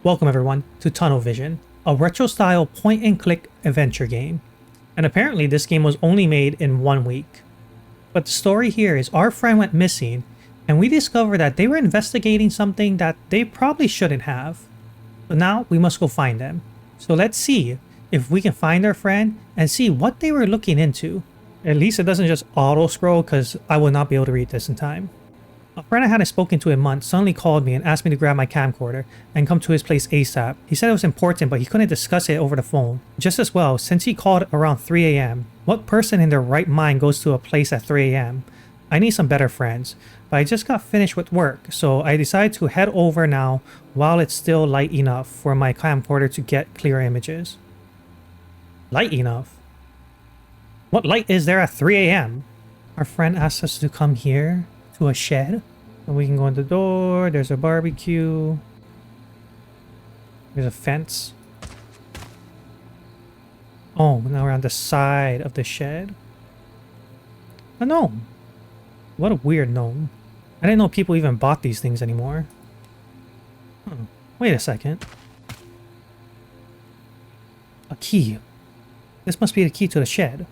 Welcome everyone to Tunnel Vision, a retro-style point-and-click adventure game. And apparently this game was only made in 1 week. But the story here is our friend went missing, and we discovered that they were investigating something that they probably shouldn't have. So now we must go find them. So let's see if we can find our friend and see what they were looking into. At least it doesn't just auto-scroll, because I will not be able to read this in time. A friend I hadn't spoken to in months suddenly called me and asked me to grab my camcorder and come to his place ASAP. He said it was important, but he couldn't discuss it over the phone. Just as well, since he called around 3 a.m. What person in their right mind goes to a place at 3 a.m.? I need some better friends, but I just got finished with work, so I decided to head over now while it's still light enough for my camcorder to get clear images. Light enough? What light is there at 3 a.m.? Our friend asked us to come here to a shed, and we can go in the door. There's a barbecue, there's a fence. Oh, now we're on the side of the shed. A gnome. What a weird gnome. I didn't know people even bought these things anymore. Wait a second. A key. This must be the key to the shed.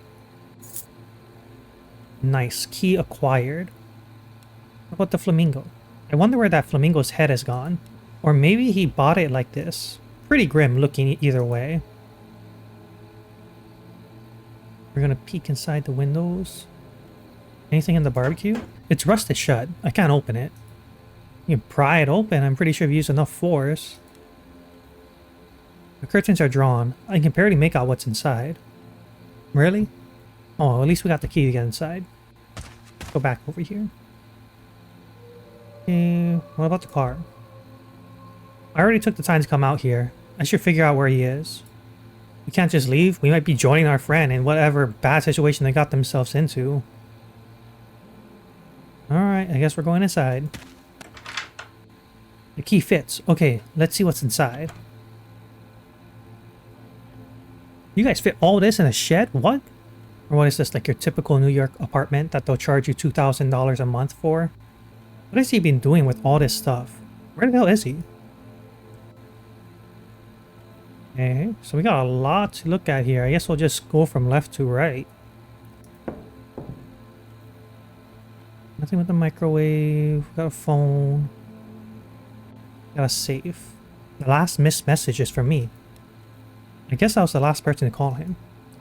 Nice. Key acquired. What about the flamingo? I wonder where that flamingo's head has gone. Or maybe he bought it like this. Pretty grim looking either way. We're gonna peek inside the windows. Anything in the barbecue? It's rusted shut. I can't open it. You can pry it open. I'm pretty sure I've used enough force. The curtains are drawn. I can barely make out what's inside. Really? Oh, at least we got the key to get inside. Go back over here. Okay, what about the car? I already took the time to come out here. I should figure out where he is. We can't just leave. We might be joining our friend in whatever bad situation they got themselves into. Alright, I guess we're going inside. The key fits. Okay, let's see what's inside. You guys fit all this in a shed? What? Or what is this, like your typical New York apartment that they'll charge you $2,000 a month for? What has he been doing with all this stuff? Where the hell is he? Okay, so we got a lot to look at here. I guess we'll just go from left to right. Nothing with the microwave. Got a phone. Got a safe. The last missed message is from me. I guess I was the last person to call him.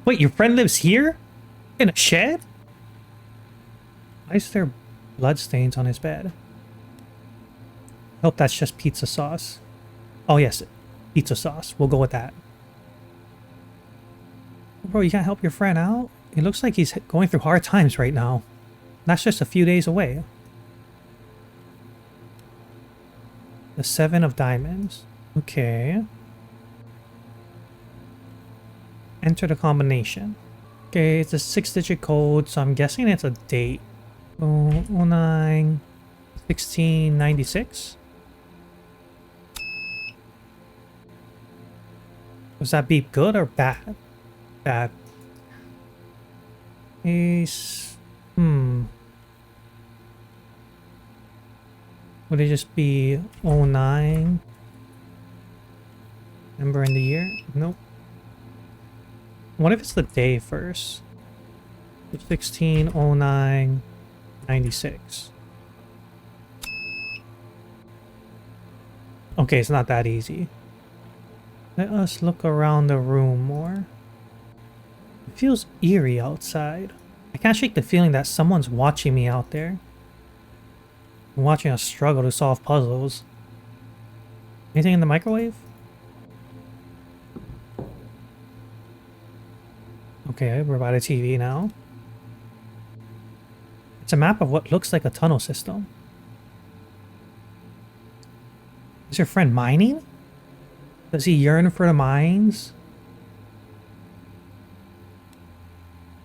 Wait, your friend lives here? In a shed? Why is there bloodstains on his bed? Hope that's just pizza sauce. Oh yes, pizza sauce. We'll go with that. Bro, you can't help your friend out? It looks like he's going through hard times right now. That's just a few days away. The 7 of diamonds. Okay. Enter the combination. Okay, it's a 6-digit code, so I'm guessing it's a date. 09 1696. Was that beep good or bad? Bad. Ace. Would it just be 09? Number in the year? Nope. What if it's the day first? 1609 96. Okay, it's not that easy. Let us look around the room more. It feels eerie outside. I can't shake the feeling that someone's watching me out there. I'm watching us struggle to solve puzzles. Anything in the microwave? Okay, we're by the TV now. It's a map of what looks like a tunnel system. Is your friend mining? Does he yearn for the mines?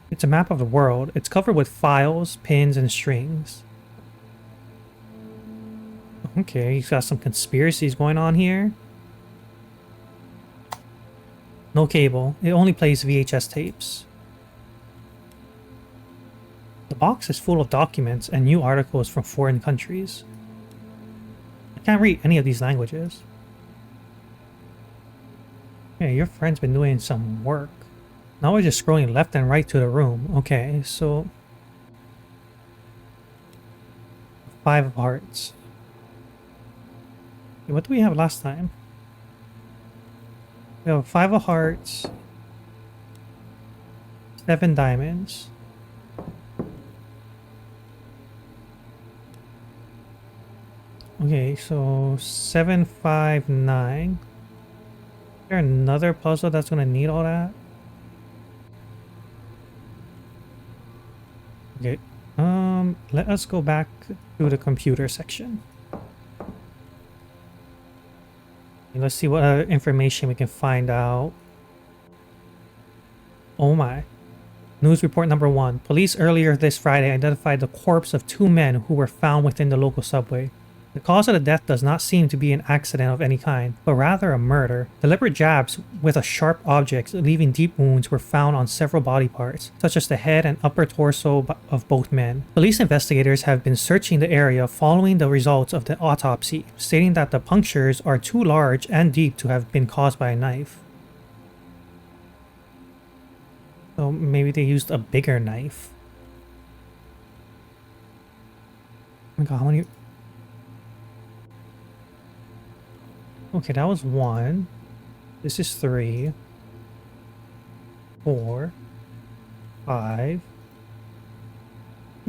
It's a map of the world. It's covered with files, pins, and strings. Okay, he's got some conspiracies going on here. No cable. It only plays VHS tapes. The box is full of documents and new articles from foreign countries. I can't read any of these languages. Yeah, your friend's been doing some work. Now we're just scrolling left and right to the room. Okay, so 5 of hearts. What do we have last time? We have 5 of hearts, 7 diamonds. Okay, so 7, 5, 9. Is there another puzzle that's gonna need all that? Okay. Let us go back to the computer section. And let's see what other information we can find out. Oh my. News report number 1. Police earlier this Friday identified the corpse of 2 men who were found within the local subway. The cause of the death does not seem to be an accident of any kind, but rather a murder. Deliberate jabs with a sharp object leaving deep wounds were found on several body parts, such as the head and upper torso of both men. Police investigators have been searching the area following the results of the autopsy, stating that the punctures are too large and deep to have been caused by a knife. So maybe they used a bigger knife. Oh my god, how many... Okay, that was 1. This is 3, 4, 5,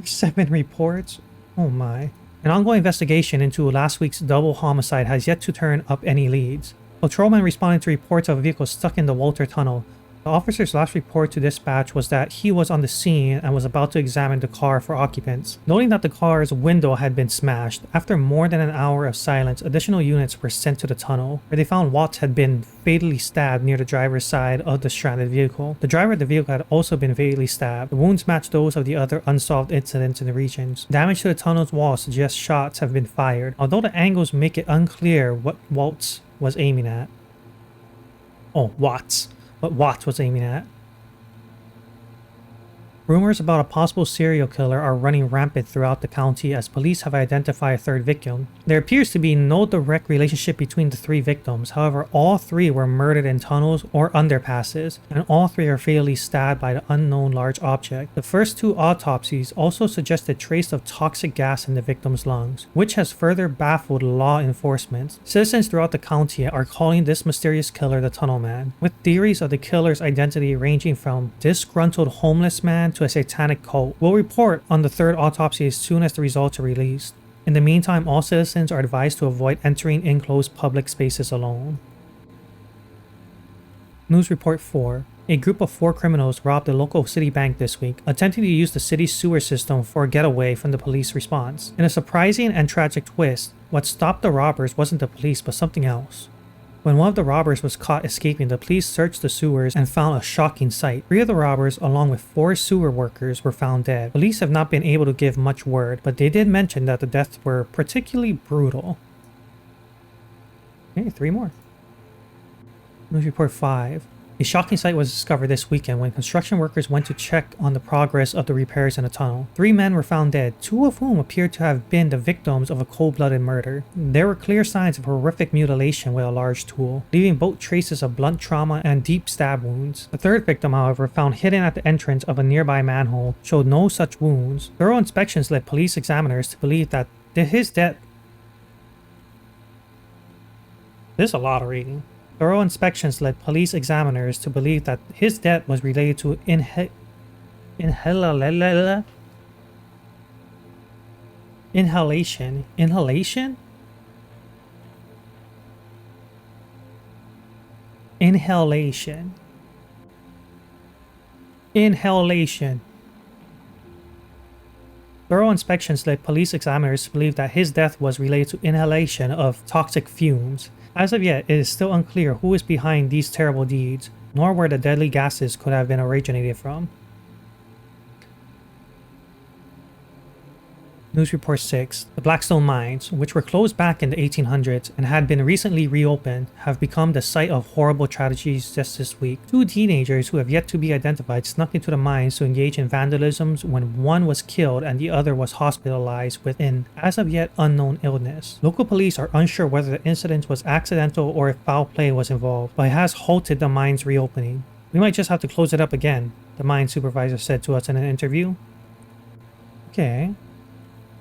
7 reports. Oh my. An ongoing investigation into last week's double homicide has yet to turn up any leads. Patrolmen responded to reports of a vehicle stuck in the Walter Tunnel. The officer's last report to dispatch was that he was on the scene and was about to examine the car for occupants. Noting that the car's window had been smashed, after more than an hour of silence, additional units were sent to the tunnel, where they found Watts had been fatally stabbed near the driver's side of the stranded vehicle. The driver of the vehicle had also been fatally stabbed. The wounds matched those of the other unsolved incidents in the regions. Damage to the tunnel's wall suggests shots have been fired, although the angles make it unclear what Watts was aiming at. Oh, Watts. What Watts was aiming at. Rumors about a possible serial killer are running rampant throughout the county as police have identified a third victim. There appears to be no direct relationship between the 3 victims, however all 3 were murdered in tunnels or underpasses, and all 3 are fatally stabbed by the unknown large object. The first 2 autopsies also suggested trace of toxic gas in the victim's lungs, which has further baffled law enforcement. Citizens throughout the county are calling this mysterious killer the Tunnel Man, with theories of the killer's identity ranging from disgruntled homeless man to a satanic cult. We'll report on the 3rd autopsy as soon as the results are released. In the meantime, all citizens are advised to avoid entering enclosed public spaces alone. News report 4. A group of 4 criminals robbed a local city bank this week, attempting to use the city's sewer system for a getaway from the police response. In a surprising and tragic twist, what stopped the robbers wasn't the police but something else. When one of the robbers was caught escaping, the police searched the sewers and found a shocking sight. 3 of the robbers, along with 4 sewer workers, were found dead. Police have not been able to give much word, but they did mention that the deaths were particularly brutal. Okay, 3 more. News report 5. A shocking sight was discovered this weekend when construction workers went to check on the progress of the repairs in the tunnel. 3 men were found dead, 2 of whom appeared to have been the victims of a cold-blooded murder. There were clear signs of horrific mutilation with a large tool, leaving both traces of blunt trauma and deep stab wounds. The 3rd victim, however, found hidden at the entrance of a nearby manhole, showed no such wounds. Thorough inspections led police examiners to believe that his death... This is a lot of reading. Thorough inspections led police examiners to believe that his death was related to inhalation? Inhalation? Inhalation? Inhalation. Thorough inspections led police examiners to believe that his death was related to inhalation of toxic fumes. As of yet, it is still unclear who is behind these terrible deeds, nor where the deadly gases could have been originated from. News Report 6. The Blackstone Mines, which were closed back in the 1800s and had been recently reopened, have become the site of horrible tragedies just this week. Two teenagers who have yet to be identified snuck into the mines to engage in vandalisms when one was killed and the other was hospitalized with an as of yet unknown illness. Local police are unsure whether the incident was accidental or if foul play was involved, but it has halted the mine's reopening. We might just have to close it up again, the mine supervisor said to us in an interview. Okay.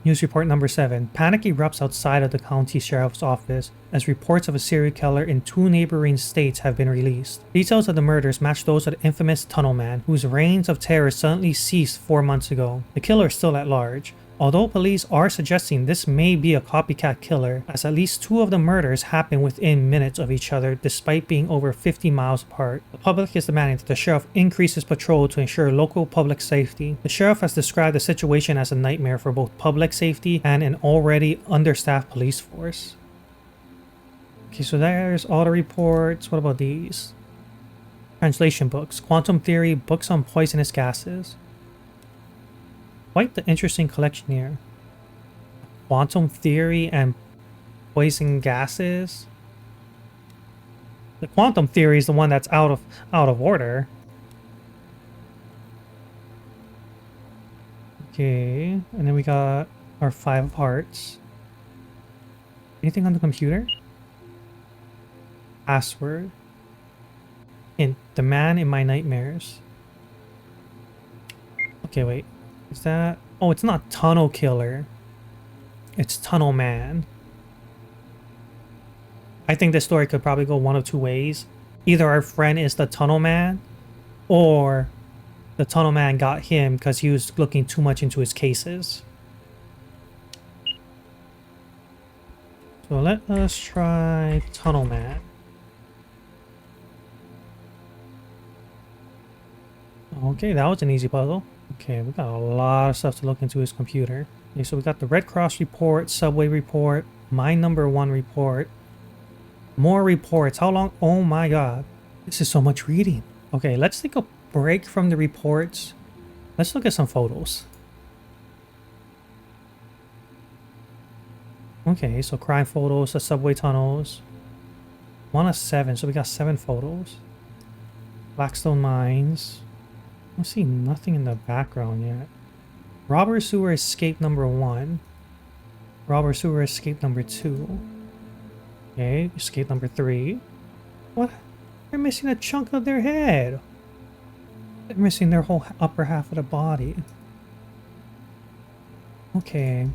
News report number 7. Panic erupts outside of the county sheriff's office as reports of a serial killer in 2 neighboring states have been released. Details of the murders match those of the infamous Tunnel Man, whose reigns of terror suddenly ceased 4 months ago. The killer is still at large, although police are suggesting this may be a copycat killer, as at least 2 of the murders happen within minutes of each other despite being over 50 miles apart. The public is demanding that the sheriff increase his patrol to ensure local public safety. The sheriff has described the situation as a nightmare for both public safety and an already understaffed police force. Okay, so there's all the reports. What about these? Translation books. Quantum Theory, books on poisonous gases. Quite the interesting collection here. Quantum Theory and poison gases. The Quantum Theory is the one that's out of order. Okay, and then we got our 5 of Hearts. Anything on the computer? Password. Hint: the man in my nightmares. Okay, wait. Is that... Oh, it's not Tunnel Killer. It's Tunnel Man. I think this story could probably go one of 2 ways. Either our friend is the Tunnel Man, or the Tunnel Man got him because he was looking too much into his cases. So let us try Tunnel Man. Okay, that was an easy puzzle. Okay, we got a lot of stuff to look into his computer. Okay, so we got the Red Cross report, Subway report, Mine Number 1 report. More reports. How long? Oh my god. This is so much reading. Okay, let's take a break from the reports. Let's look at some photos. Okay, so crime photos, the subway tunnels. 1 of 7, so we got 7 photos. Blackstone Mines. I see nothing in the background yet. Robber Sewer Escape number 1. Robber Sewer Escape number 2. Okay, escape number 3. What? They're missing a chunk of their head. They're missing their whole upper half of the body. Okay.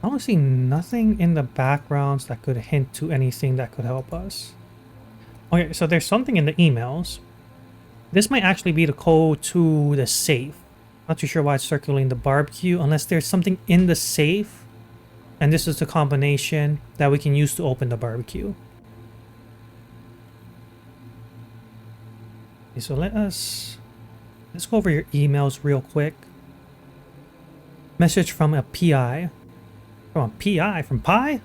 I don't see nothing in the backgrounds that could hint to anything that could help us. Okay, so there's something in the emails. This might actually be the code to the safe. Not too sure why it's circulating the barbecue, unless there's something in the safe. And this is the combination that we can use to open the barbecue. Okay, so let's go over your emails real quick. Message from a PI. From a PI? From Pi?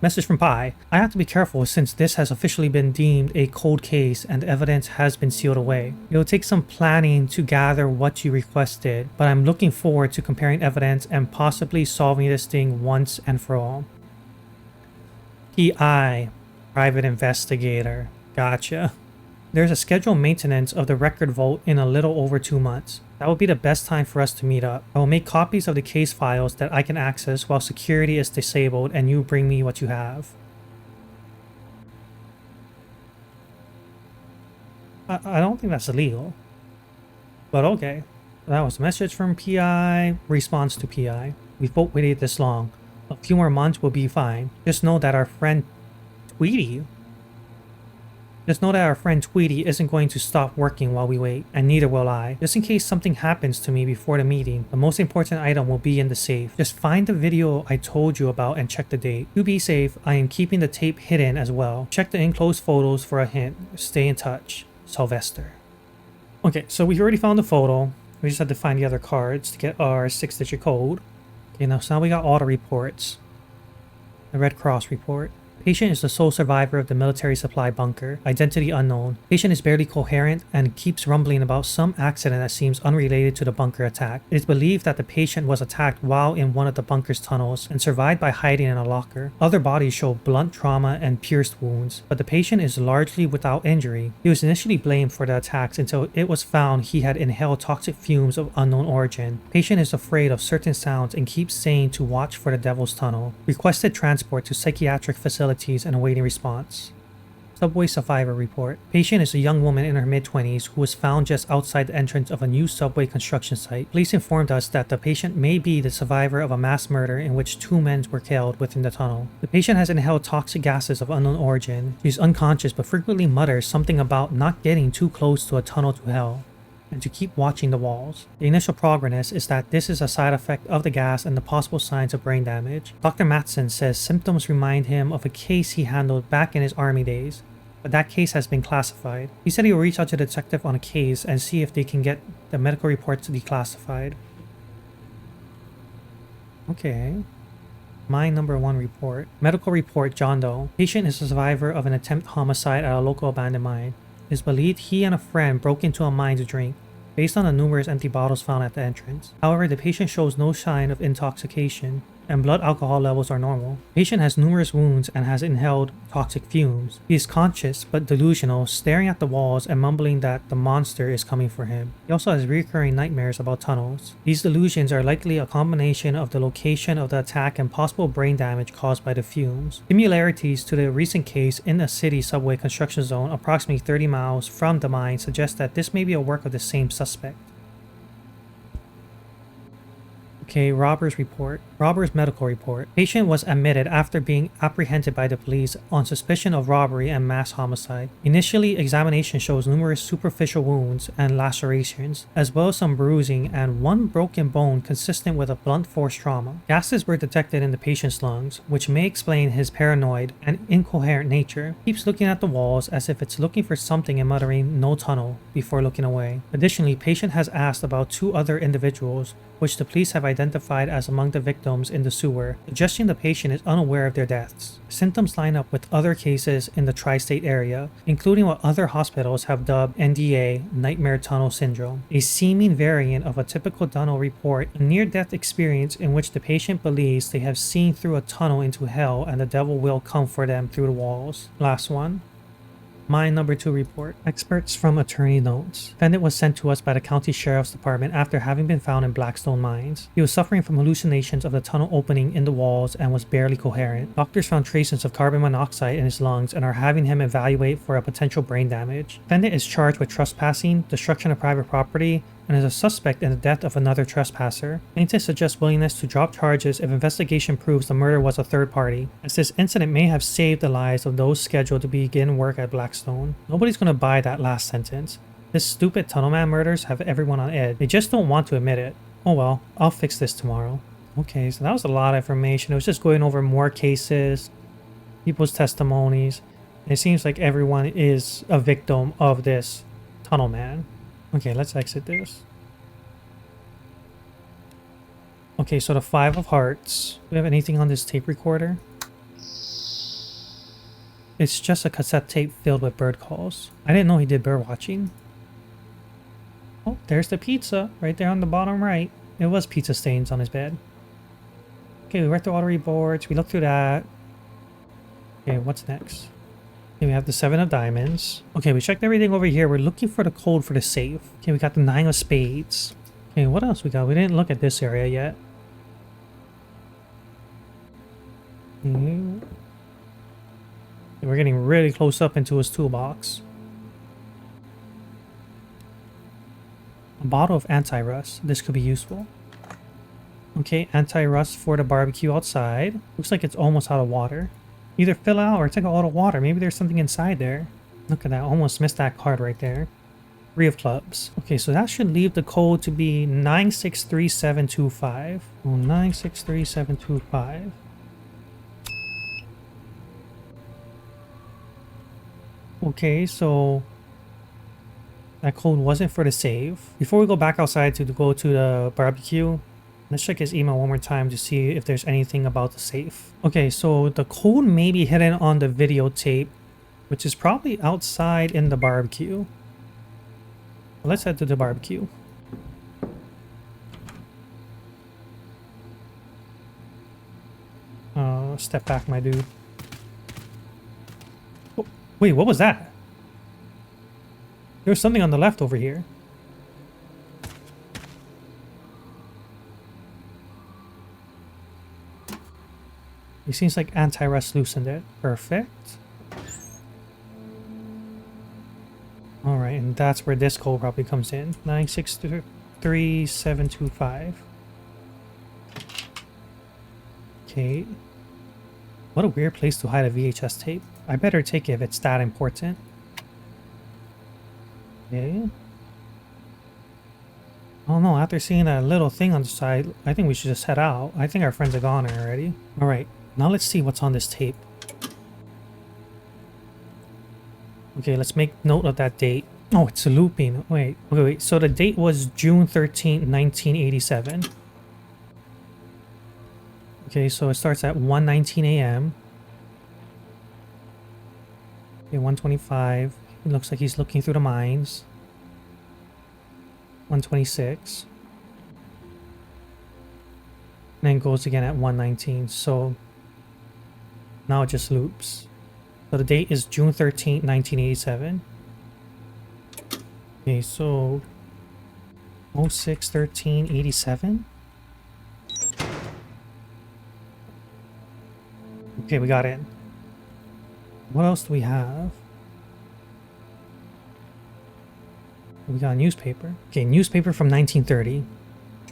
Message from Pi. I have to be careful since this has officially been deemed a cold case and the evidence has been sealed away. It will take some planning to gather what you requested, but I'm looking forward to comparing evidence and possibly solving this thing once and for all. PI. Private Investigator. Gotcha. There's a scheduled maintenance of the record vault in a little over 2 months. That would be the best time for us to meet up. I will make copies of the case files that I can access while security is disabled and you bring me what you have. I don't think that's illegal. But okay. That was a message from PI, response to PI. We've both waited this long. A few more months will be fine. Just know that our friend Tweety isn't going to stop working while we wait, and neither will I. Just in case something happens to me before the meeting, the most important item will be in the safe. Just find the video I told you about and check the date. To be safe, I am keeping the tape hidden as well. Check the enclosed photos for a hint. Stay in touch. Sylvester. Okay, so we already found the photo. We just had to find the other cards to get our 6-digit code. Okay, now we got all the reports. The Red Cross report. Patient is the sole survivor of the military supply bunker. Identity unknown. Patient is barely coherent and keeps rumbling about some accident that seems unrelated to the bunker attack. It is believed that the patient was attacked while in one of the bunker's tunnels and survived by hiding in a locker. Other bodies show blunt trauma and pierced wounds, but the patient is largely without injury. He was initially blamed for the attacks until it was found he had inhaled toxic fumes of unknown origin. Patient is afraid of certain sounds and keeps saying to watch for the devil's tunnel. Requested transport to psychiatric facilities and awaiting response. Subway survivor report. Patient is a young woman in her mid-20s who was found just outside the entrance of a new subway construction site. Police informed us that the patient may be the survivor of a mass murder in which 2 men were killed within the tunnel. The patient has inhaled toxic gases of unknown origin. She is unconscious but frequently mutters something about not getting too close to a tunnel to hell, and to keep watching the walls. The initial progress is that this is a side effect of the gas and the possible signs of brain damage. Dr. Matson says symptoms remind him of a case he handled back in his army days, but that case has been classified. He said he will reach out to the detective on a case and see if they can get the medical reports declassified. Okay. My number 1 report. Medical report John Doe. Patient is a survivor of an attempt homicide at a local abandoned mine. It is believed he and a friend broke into a mine to drink, based on the numerous empty bottles found at the entrance. However, the patient shows no sign of intoxication, and blood alcohol levels are normal. The patient has numerous wounds and has inhaled toxic fumes. He is conscious but delusional, staring at the walls and mumbling that the monster is coming for him. He also has recurring nightmares about tunnels. These delusions are likely a combination of the location of the attack and possible brain damage caused by the fumes. Similarities to the recent case in the city subway construction zone approximately 30 miles from the mine suggest that this may be a work of the same suspect. Okay, Robber's report. Robber's medical report. Patient was admitted after being apprehended by the police on suspicion of robbery and mass homicide. Initially, examination shows numerous superficial wounds and lacerations, as well as some bruising and 1 broken bone consistent with a blunt force trauma. Gases were detected in the patient's lungs, which may explain his paranoid and incoherent nature. He keeps looking at the walls as if it's looking for something and muttering "no tunnel" before looking away. Additionally, patient has asked about 2 other individuals, which the police have identified as among the victims in the sewer, suggesting the patient is unaware of their deaths. Symptoms line up with other cases in the tri-state area, including what other hospitals have dubbed NDA, Nightmare Tunnel Syndrome, a seeming variant of a typical tunnel report, a near-death experience in which the patient believes they have seen through a tunnel into hell and the devil will come for them through the walls. Last one. My number 2 report. Experts from attorney notes. Defendant was sent to us by the county sheriff's department after having been found in Blackstone mines. He was suffering from hallucinations of the tunnel opening in the walls and was barely coherent. Doctors found traces of carbon monoxide in his lungs and are having him evaluate for a potential brain damage. Defendant is charged with trespassing, destruction of private property, and is a suspect in the death of another trespasser. Plaintiff suggests willingness to drop charges if investigation proves the murder was a third party, as this incident may have saved the lives of those scheduled to begin work at Blackstone. Nobody's gonna buy that last sentence. This stupid tunnelman murders have everyone on edge. They just don't want to admit it. Oh well, I'll fix this tomorrow. Okay, so that was a lot of information. It was just going over more cases, people's testimonies. It seems like everyone is a victim of this tunnelman. Okay, let's exit this. Okay, so the 5 of Hearts. Do we have anything on this tape recorder? It's just a cassette tape filled with bird calls. I didn't know he did bird watching. Oh, there's the pizza right there on the bottom right. It was pizza stains on his bed. Okay, we read through all the reports. We looked through that. Okay, what's next? Okay, we have the 7 of diamonds. Okay, we checked everything over here. We're looking for the code for the safe. Okay, we got the 9 of spades. Okay, what else we got? We didn't look at this area yet. Okay. We're getting really close up into his toolbox. A bottle of anti-rust. This could be useful. Okay, anti-rust for the barbecue outside. Looks like it's almost out of water. Either fill out or take out all the water. Maybe there's something inside there. Look at that. Almost missed that card right there. 3 of clubs. Okay, so that should leave the code to be 963725. Oh, 963725. Okay, so that code wasn't for the save. Before we go back outside to go to the barbecue, Let's check his email one more time to see if there's anything about the safe. Okay, so the code may be hidden on the videotape, which is probably outside in the barbecue. Let's head to the barbecue. Step back, my dude. Oh, wait, what was that? There's something on the left over here. It seems like anti-rust loosened it. Perfect. Alright, and that's where this code probably comes in. 963725. Okay. What a weird place to hide a VHS tape. I better take it if it's that important. Okay. Oh no, after seeing that little thing on the side, I think we should just head out. I think our friends are gone already. Alright, now let's see what's on this tape. Okay, let's make note of that date. Oh, it's looping. Wait. So the date was June 13th, 1987. Okay, so it starts at 1:19 a.m. Okay, 1:25. It looks like he's looking through the mines. 1:26. And then goes again at 1:19. So now it just loops. So the date is June 13th, 1987. Okay, so 06/13/87. Okay, we got it. What else do we have? We got a newspaper. Okay, newspaper from 1930.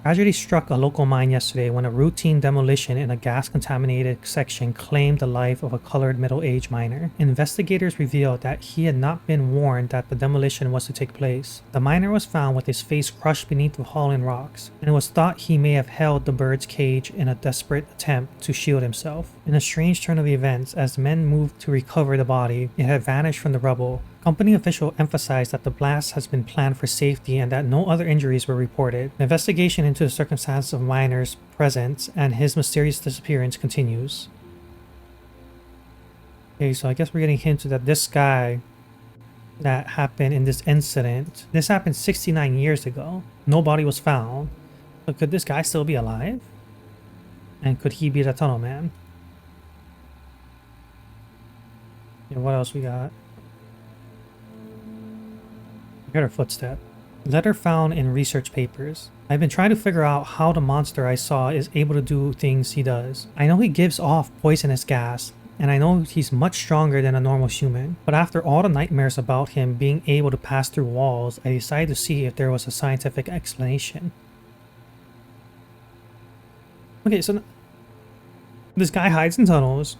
Tragedy struck a local mine yesterday when a routine demolition in a gas-contaminated section claimed the life of a colored middle-aged miner. Investigators revealed that he had not been warned that the demolition was to take place. The miner was found with his face crushed beneath the fallen rocks, and it was thought he may have held the bird's cage in a desperate attempt to shield himself. In a strange turn of events, as the men moved to recover the body, it had vanished from the rubble. Company official emphasized that the blast has been planned for safety and that no other injuries were reported. The investigation into the circumstances of Miner's presence and his mysterious disappearance continues. Okay, so I guess we're getting hinted that this guy that happened in this incident, this happened 69 years ago. No body was found. So could this guy still be alive? And could he be the tunnel man? Yeah, what else we got? I heard a footstep. Letter found in research papers. I've been trying to figure out how the monster I saw is able to do things he does. I know he gives off poisonous gas, and I know he's much stronger than a normal human. But after all the nightmares about him being able to pass through walls, I decided to see if there was a scientific explanation. Okay, so this guy hides in tunnels.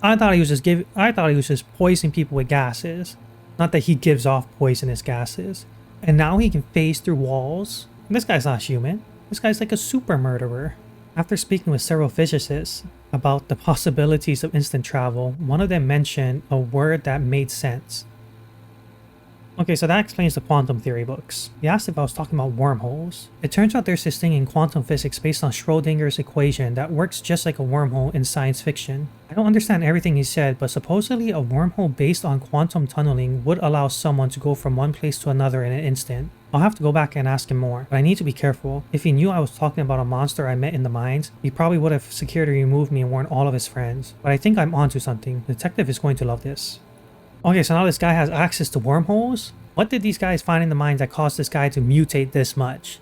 I thought he was just poisoning people with gases. Not that he gives off poisonous gases. And now he can phase through walls. This guy's not human. This guy's like a super murderer. After speaking with several physicists about the possibilities of instant travel, one of them mentioned a word that made sense. Okay, so that explains the quantum theory books. He asked if I was talking about wormholes. It turns out there's this thing in quantum physics based on Schrodinger's equation that works just like a wormhole in science fiction. I don't understand everything he said, but supposedly a wormhole based on quantum tunneling would allow someone to go from one place to another in an instant. I'll have to go back and ask him more, but I need to be careful. If he knew I was talking about a monster I met in the mines, he probably would have security removed me and warned all of his friends. But I think I'm onto something. The detective is going to love this. Okay, so now this guy has access to wormholes? What did these guys find in the mines that caused this guy to mutate this much?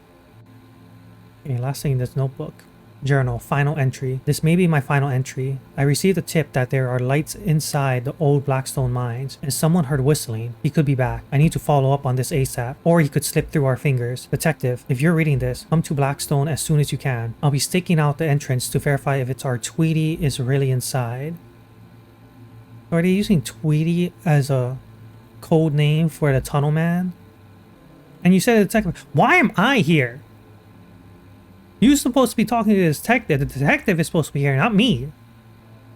Okay, last thing in this notebook. Journal, final entry. This may be my final entry. I received a tip that there are lights inside the old Blackstone mines, and someone heard whistling. He could be back. I need to follow up on this ASAP, or he could slip through our fingers. Detective, if you're reading this, come to Blackstone as soon as you can. I'll be staking out the entrance to verify if it's our Tweety is really inside. Are they using Tweety as a code name for the tunnel man? And you said the detective. Why am I here? You're supposed to be talking to the detective. The detective is supposed to be here, not me.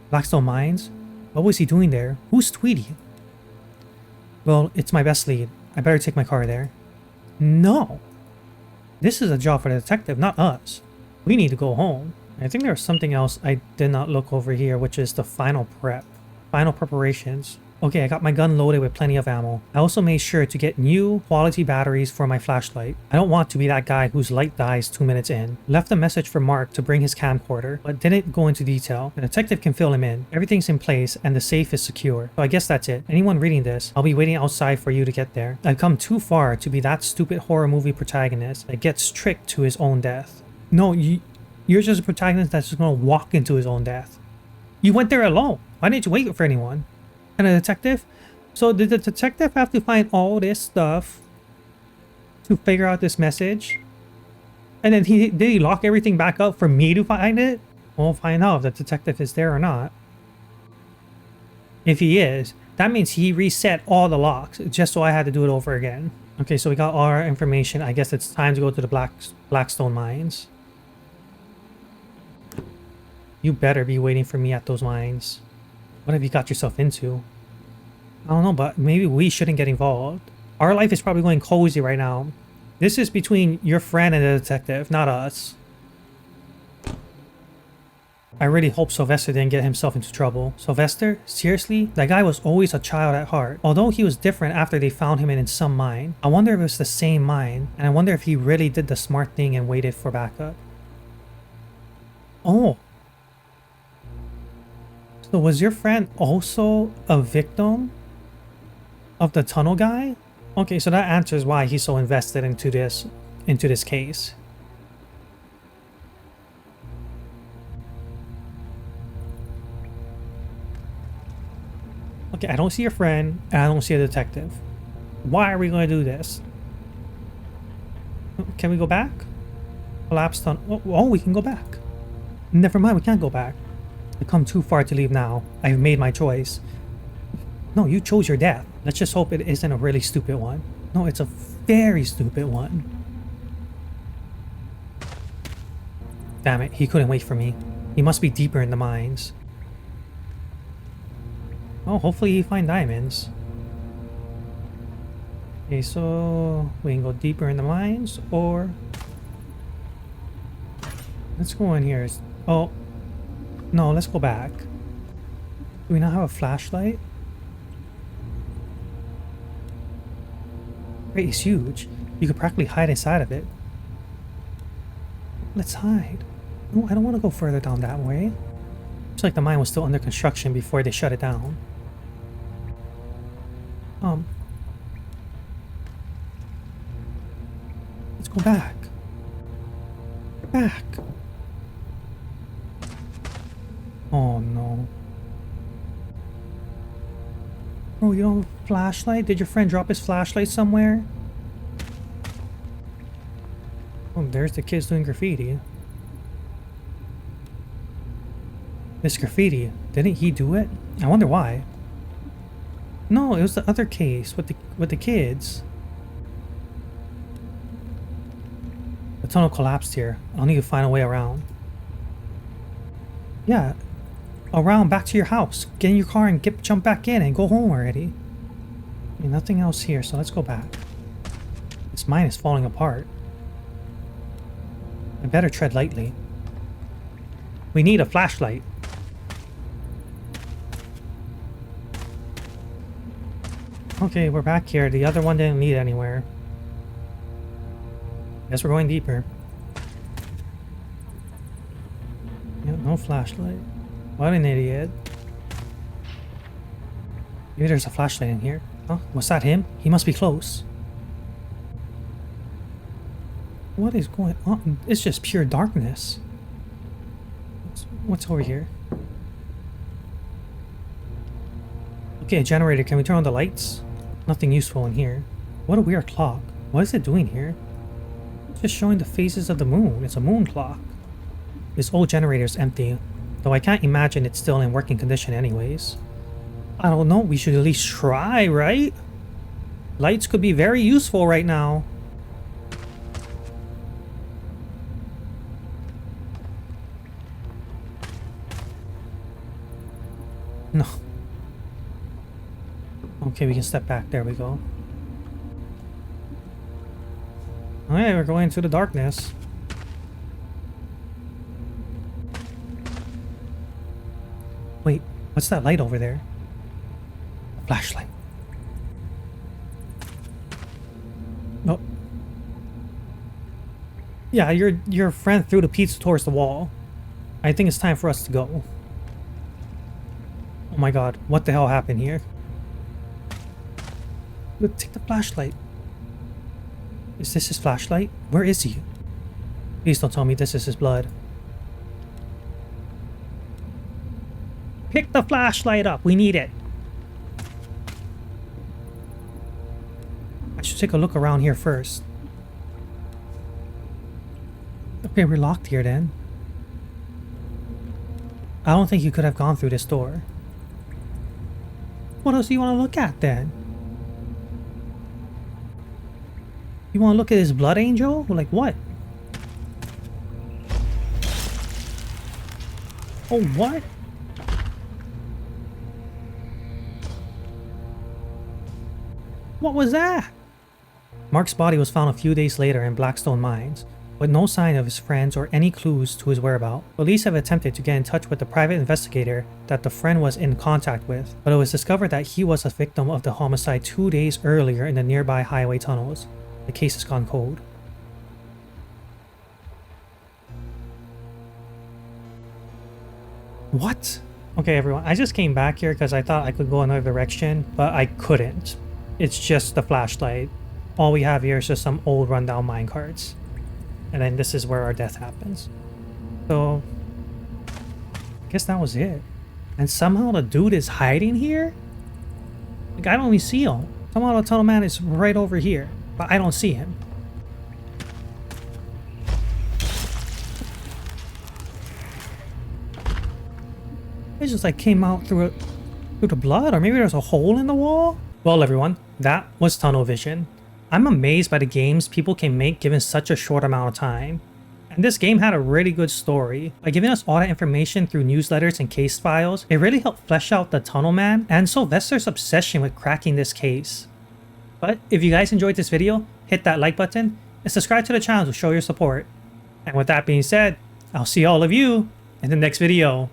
Blackstone Mines? What was he doing there? Who's Tweety? Well, it's my best lead. I better take my car there. No. This is a job for the detective, not us. We need to go home. I think there's something else I did not look over here, which is the final prep. Final preparations. Okay, I got my gun loaded with plenty of ammo. I also made sure to get new quality batteries for my flashlight. I don't want to be that guy whose light dies 2 minutes in. Left a message for Mark to bring his camcorder, but didn't go into detail. The detective can fill him in. Everything's in place and the safe is secure. So I guess that's it. Anyone reading this, I'll be waiting outside for you to get there. I've come too far to be that stupid horror movie protagonist that gets tricked to his own death. No, you're just a protagonist that's just gonna walk into his own death. You went there alone. Why didn't you wait for anyone? And a detective? So did the detective have to find all this stuff to figure out this message? And then did he lock everything back up for me to find it? We'll find out if the detective is there or not. If he is, that means he reset all the locks just so I had to do it over again. Okay, so we got all our information. I guess it's time to go to the Blackstone mines. You better be waiting for me at those mines. What have you got yourself into? I don't know, but maybe we shouldn't get involved. Our life is probably going cozy right now. This is between your friend and the detective, not us. I really hope Sylvester didn't get himself into trouble. Sylvester? Seriously? That guy was always a child at heart. Although he was different after they found him in some mine. I wonder if it was the same mine. And I wonder if he really did the smart thing and waited for backup. Oh. So was your friend also a victim of the tunnel guy? Okay, so that answers why he's so invested into this case. Okay, I don't see your friend and I don't see a detective. Why are we going to do this? Can we go back? Collapsed tunnel. Oh, we can go back. Never mind, we can't go back. I've come too far to leave now. I've made my choice. No, you chose your death. Let's just hope it isn't a really stupid one. No, it's a very stupid one. Damn it, he couldn't wait for me. He must be deeper in the mines. Oh, hopefully he find diamonds. Okay, so we can go deeper in the mines, or let's go in here. Oh, no, let's go back. Do we not have a flashlight? Great, it's huge. You could practically hide inside of it. Let's hide. No, I don't want to go further down that way. Looks like the mine was still under construction before they shut it down. Let's go back. Back. Oh no. Bro, you don't have a flashlight? Did your friend drop his flashlight somewhere? Oh, there's the kids doing graffiti. This graffiti, didn't he do it? I wonder why. No, it was the other case with the kids. The tunnel collapsed here. I'll need to find a way around. Yeah, around back to your house. Get in your car and jump back in and go home already. I mean, nothing else here, so let's go back. This mine is falling apart. I better tread lightly. We need a flashlight. Okay, we're back here. The other one didn't lead anywhere. Guess we're going deeper. Yep, no flashlight. What an idiot. Maybe there's a flashlight in here. Oh, was that him? He must be close. What is going on? It's just pure darkness. What's over here? Okay, a generator. Can we turn on the lights? Nothing useful in here. What a weird clock. What is it doing here? It's just showing the phases of the moon. It's a moon clock. This old generator is empty, though I can't imagine it's still in working condition anyways. I don't know, we should at least try, right? Lights could be very useful right now. No. Okay, we can step back. There we go. Alright, we're going into the darkness. What's that light over there? A flashlight. Oh. Yeah, your friend threw the pizza towards the wall. I think it's time for us to go. Oh my god, what the hell happened here? Look, take the flashlight. Is this his flashlight? Where is he? Please don't tell me this is his blood. Pick the flashlight up. We need it. I should take a look around here first. Okay, we're locked here then. I don't think you could have gone through this door. What else do you want to look at then? You want to look at his blood angel? Like what? Oh, what? What was that? Mark's body was found a few days later in Blackstone Mines, with no sign of his friends or any clues to his whereabouts. Police have attempted to get in touch with the private investigator that the friend was in contact with, but it was discovered that he was a victim of the homicide 2 days earlier in the nearby highway tunnels. The case has gone cold. What? Okay, everyone, I just came back here because I thought I could go another direction, but I couldn't. It's just the flashlight. All we have here is just some old rundown minecarts. And then this is where our death happens. So, I guess that was it. And somehow the dude is hiding here? Like, I don't even see him. Somehow the tunnel man is right over here, but I don't see him. It just like came out through the blood, or maybe there's a hole in the wall? Well, everyone, that was tunnel vision. I'm amazed by the games people can make given such a short amount of time. And this game had a really good story. By giving us all that information through newsletters and case files, it really helped flesh out the tunnel man and Sylvester's obsession with cracking this case. But if you guys enjoyed this video, hit that like button and subscribe to the channel to show your support. And with that being said, I'll see all of you in the next video.